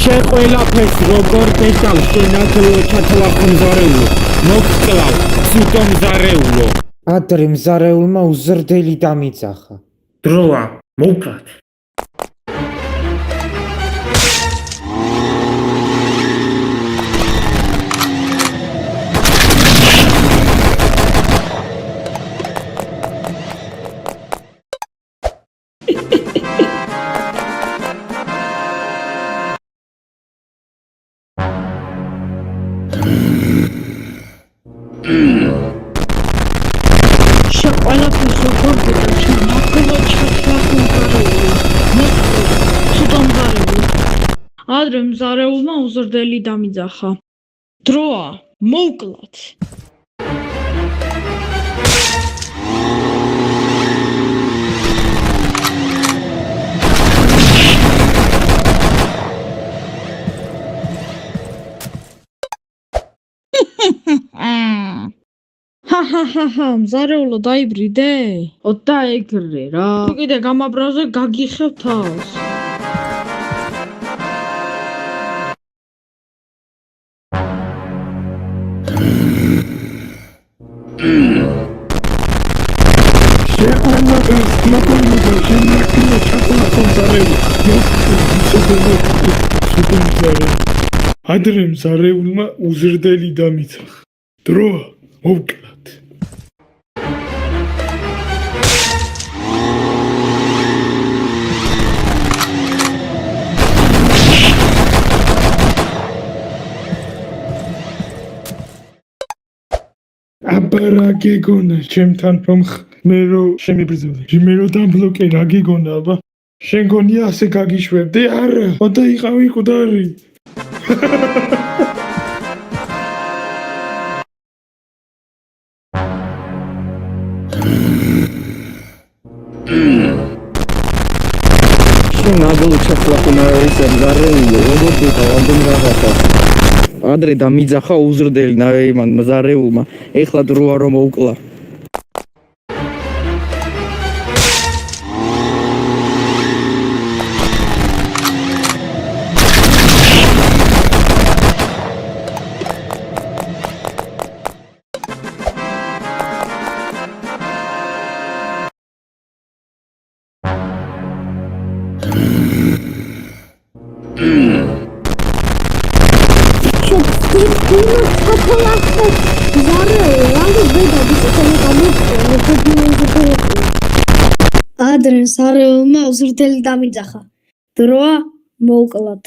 შენ ყველაფერს როგორ დეჭავს შენათლო ჩათლახო მზარეულო მოგკლავ ცუდო მზარეულო ადრე მზარეულმა უზრდელი დამიძახა დროა მოვკლათ ყველაფერს როგორ გეტყვი ნახევა ჩათლახო მზარეულო ადრე მზარეულმა უზრდელი დამიძახა დროა მოვკლათ ჰაჰაჰაჰა მზარეულო დაიბრიდე? დაეგრე რა თუ კიდე გამაბრაზე გაგიხევ თავს ადრე მზარეულმა უზრდელი დამიძახა დროა მოვკლათ აბარა გეგონა ჩემთან რომ მე რო შემიბრძოლე მე რო დამბლოკე რა გეგონა აბა შენ გონია ასე გაგიშვებდი არა ოდა იყავი ყდარი შენ აგლო ჩათლახო მზარეულო როგორ დედა ამდენ რაღაცა ადრე დამიძახა უზრდელი ნაიმან მზარეულმა ეხლა დროა რომ მოვკლა ადრე მზარეულმა უზრდელი დამიძახა დროა მოვკლათ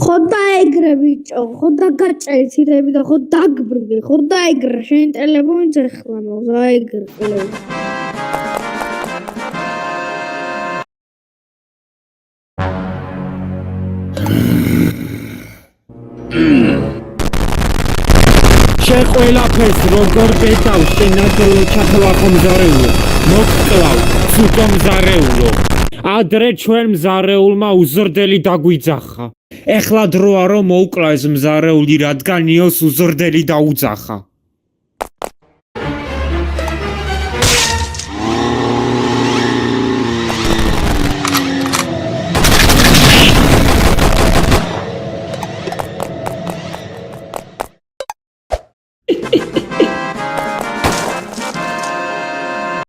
ხო დაეგრე ბიჭო ხო დაგაჭერი ცირები და ხო დაგბრდი ხო დაეგრე შენ ტელეფონიც ეხლა დაეგრე შენ ყველაფერს როგორ დეჭავს შენათლო ჩათლახო მზარეულო მოგკლავ ცუდო მზარეულო ადრე ჩვენ მზარეულმა უზრდელი დაგვიძახა ეხლა დროა რომ მოვკლა ეს მზარეული რადგან იოს უზრდელი დაუძახა